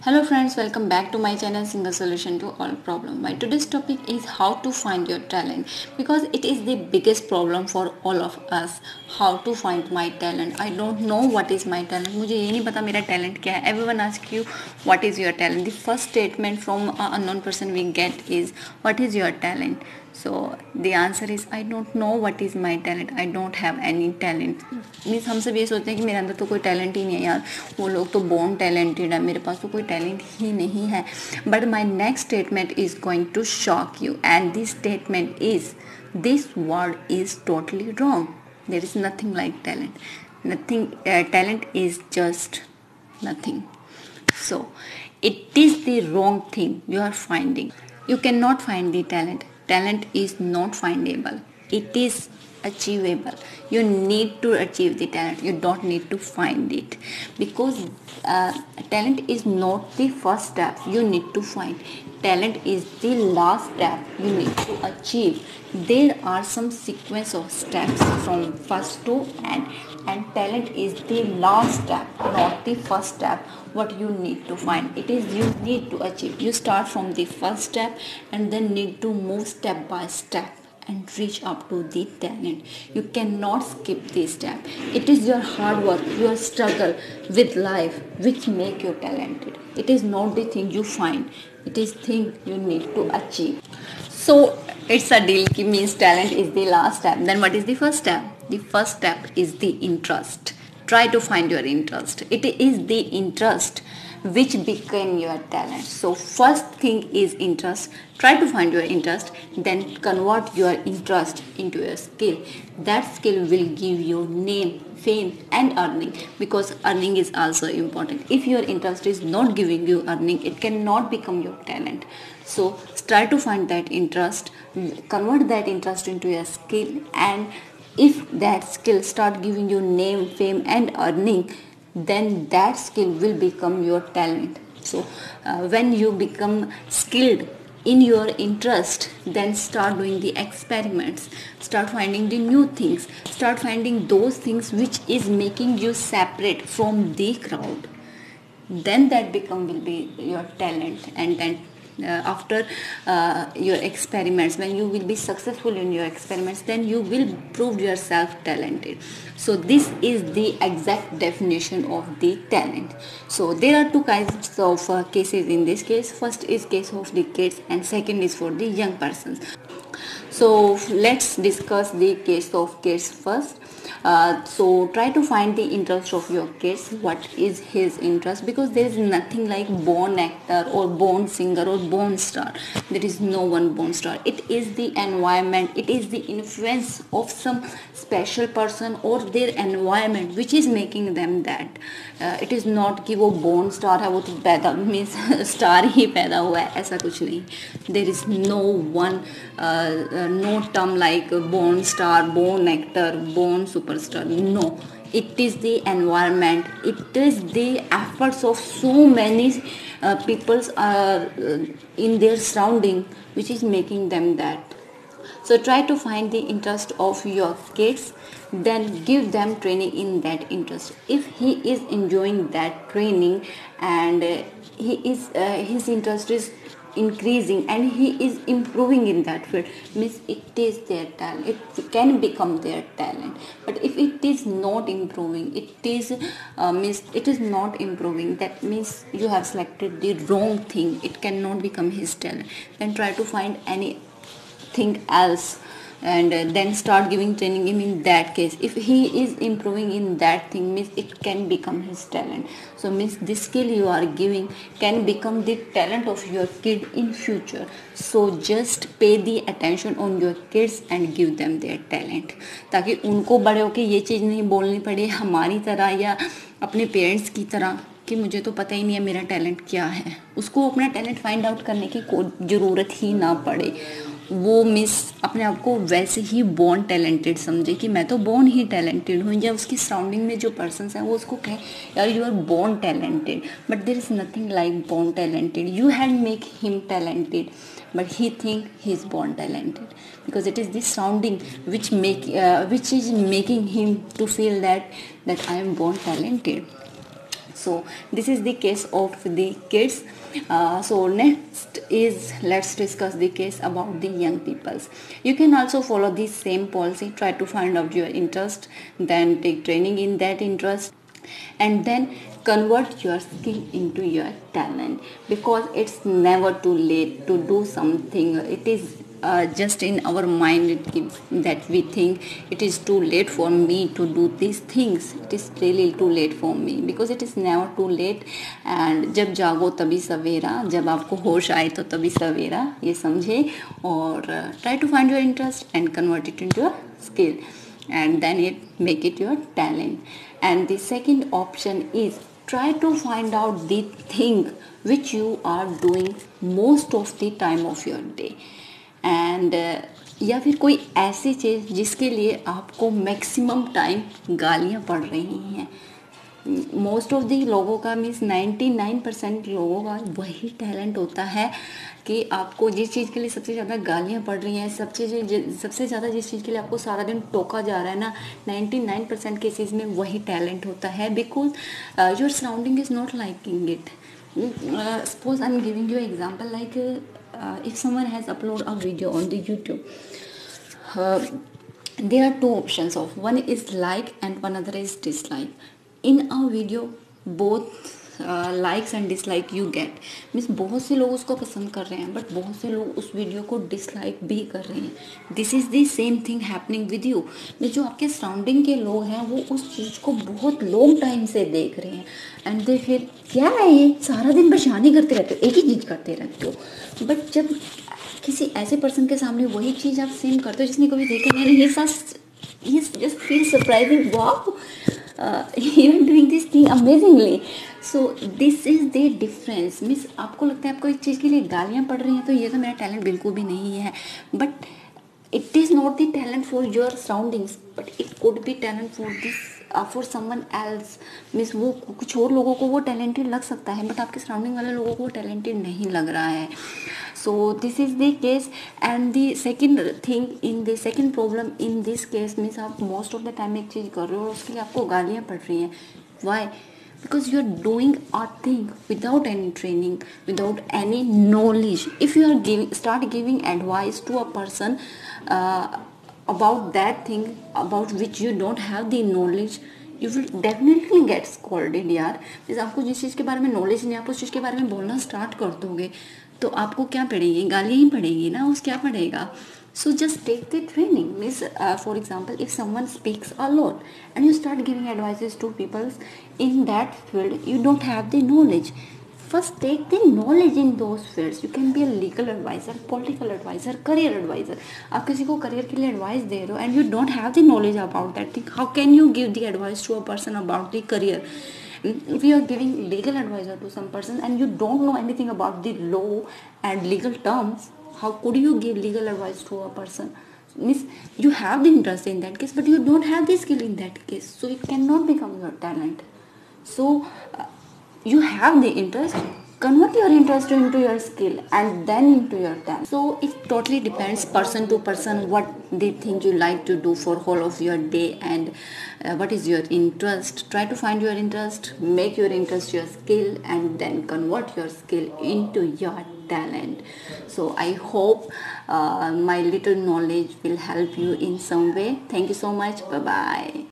Hello friends, welcome back to my channel Single Solution to All Problem. My today's topic is how to find your talent, because it is the biggest problem for all of us. How to find my talent. I don't know what is my talent. मुझे ये नहीं पता मेरा talent क्या है. Everyone asks you what is your talent. The first statement from an unknown person we get is what is your talent. So the answer is I don't know what is my talent. I don't have any talent. Means हम सब ये सोचते हैं कि मेरे अंदर तो कोई टैलेंट ही नहीं है यार, वो लोग तो बोर्न टैलेंटेड है, मेरे पास तो कोई टैलेंट ही नहीं है. But my next statement is going to shock you, and this statement is this word is totally wrong. There is nothing like talent. Nothing. Talent is just nothing. So it is the wrong thing you are finding. You cannot find the talent. Talent is not findable. It is achievable. You need to achieve the talent. You don't need to find it, because talent is not the first step you need to find. Talent is the last step you need to achieve. There are some sequence of steps from first to end, and talent is the last step, not the first step what you need to find. It is you need to achieve. You start from the first step and then need to move step by step and reach up to the talent. You cannot skip this step. It is your hard work, your struggle with life which make you talented. It is not the thing you find. It is thing you need to achieve. So it's a deal ki means talent is the last step. Then what is the first step? The first step is the interest. Try to find your interest. It is the interest which became your talent. So first thing is interest. Try to find your interest, then convert your interest into a skill. That skill will give you name, fame and earning, because earning is also important. If your interest is not giving you earning, it cannot become your talent. So try to find that interest, convert that interest into a skill, and if that skill start giving you name, fame and earning, then that skill will become your talent. So when you become skilled in your interest, then start doing the experiments, start finding the new things, start finding those things which is making you separate from the crowd. Then that will be your talent. And then after your experiments, when you will be successful in your experiments, then you will prove yourself talented. So this is the exact definition of the talent. So there are two kinds of cases in this case. First is case of the kids, and second is for the young persons. So let's discuss the case of kids first. So try to find the interest of your kids. What is his interest? Because there is nothing like born actor or born singer or born star. There is no one born star. It is the environment, it is the influence of some special person or their environment which is making them that. It is not कि वो born star है, वो तो पैदा means star ही पैदा हुआ है, ऐसा कुछ नहीं. There is no one no term like born star, born actor, born superstar. No, it is the environment, it is the efforts of so many people in their surrounding which is making them that. So try to find the interest of your kids, then give them training in that interest. If he is enjoying that training and his interest is increasing and he is improving in that field, means it is their talent. It can become their talent. But if it is not improving, it is means it is not improving, that means you have selected the wrong thing. It cannot become his talent. Then try to find anything else, and then start giving training him in that case. If he is improving in that thing, means it can become his talent. So means this skill you are giving can become the talent of your kid in future. So just pay the attention on your kids and give them their talent, ताकि उनको बड़े होके ये चीज़ नहीं बोलनी पड़े हमारी तरह या अपने पेरेंट्स की तरह कि मुझे तो पता ही नहीं है मेरा टैलेंट क्या है. उसको अपना टैलेंट फाइंड आउट करने की कोई ज़रूरत ही ना पड़े. वो मिस अपने आप को वैसे ही बॉर्न टैलेंटेड समझे कि मैं तो बॉर्न ही टैलेंटेड हूँ, या उसकी सराउंडिंग में जो पर्सन्स हैं वो उसको कहें यार you are born talented. But there is nothing like born talented. You had make him talented, but he think he is born talented, because it is this surrounding which is making him to feel that I am born talented. So this is the case of the kids. So next is, let's discuss the case about the young peoples. You can also follow the same policy. Try to find out your interest, then take training in that interest, and then convert your skill into your talent, because it's never too late to do something. It is just in our mind that we think it is too late for me to do these things. It is really too late for me, because it is never too late. And जब जागो तभी सवेरा, जब आपको होश आए तो तभी सवेरा, ये समझे. और try to find your interest and convert it into a skill, and then make it your talent. And the second option is, try to find out the thing which you are doing most of the time of your day, and या फिर कोई ऐसी चीज़ जिसके लिए आपको maximum time गालियाँ पड़ रही हैं. मोस्ट ऑफ दी लोगों का, मीन्स 99% लोगों का वही टैलेंट होता है कि आपको जिस चीज़ के लिए सबसे ज़्यादा गालियाँ पड़ रही हैं, सबसे ज़्यादा जिस चीज़ के लिए आपको सारा दिन टोका जा रहा है ना, 99% केसेस में वही टैलेंट होता है. Because your surrounding is not liking it. Suppose I'm giving you an example, like if someone has uploaded a video on the YouTube, there are two options of, one is like and one other is dislike. In a video, both likes and dislike you get, means बहुत से लोग उसको पसंद कर रहे हैं, but बहुत से लोग उस वीडियो को डिसलाइक भी कर रहे हैं. This is the same thing happening with you. जो आपके सराउंडिंग के लोग हैं वो उस चीज़ को बहुत लॉन्ग टाइम से देख रहे हैं, एंड दे फिर क्या है ये, सारा दिन परेशानी करते रहते हो, एक ही चीज़ करते रहते हो. बट जब किसी ऐसे पर्सन के सामने वही चीज़ आप सेम करते हो जिसने कभी देखा नहीं, he just feels surprising. Wow, you are doing this thing amazingly. So this is the difference. Means आपको लगता है आपको एक चीज़ के लिए गालियाँ पड़ रही हैं तो ये तो मेरा टैलेंट बिल्कुल भी नहीं है, but it is not the talent for your surroundings, but it could be talent for this for someone else. Means वो कुछ और लोगों को वो टैलेंटेड लग सकता है, बट आपके सराउंडिंग वाले लोगों को वो टैलेंटेड नहीं लग रहा है. So this is the case. And the second thing in the second problem in this case means आप most of the time एक चीज़ कर रहे हो और उसके लिए आपको गालियाँ पड़ रही हैं. Why? Because you are doing a thing without any training, without any knowledge. If you are start giving advice to a person about that thing about which you don't have the knowledge, you will definitely get scolded यार. जैसे आपको जिस चीज़ के बारे में knowledge नहीं, आप उस चीज़ के बारे में बोलना स्टार्ट कर दोगे तो आपको क्या पड़ेगी, गालियाँ ही पड़ेगी ना, उस क्या पड़ेगा. So just take the training. Means for example, if someone speaks a lot and you start giving advices to people in that field, you don't have the knowledge. First take the knowledge in those fields. You can be a legal advisor, political advisor, career advisor. आप किसी को career के लिए advice दे रहे हो and you don't have the knowledge about that thing, how can you give the advice to a person about the career? If you are giving legal advisor to some person and you don't know anything about the law and legal terms, how could you give legal advice to a person? Means you have the interest in that case, but you don't have the skill in that case, so it cannot become your talent. So you have the interest, convert your interest into your skill and then into your talent. So it totally depends person to person what they think you like to do for whole of your day, and what is your interest. Try to find your interest, make your interest your skill, and then convert your skill into your talent. So I hope my little knowledge will help you in some way. Thank you so much. Bye bye.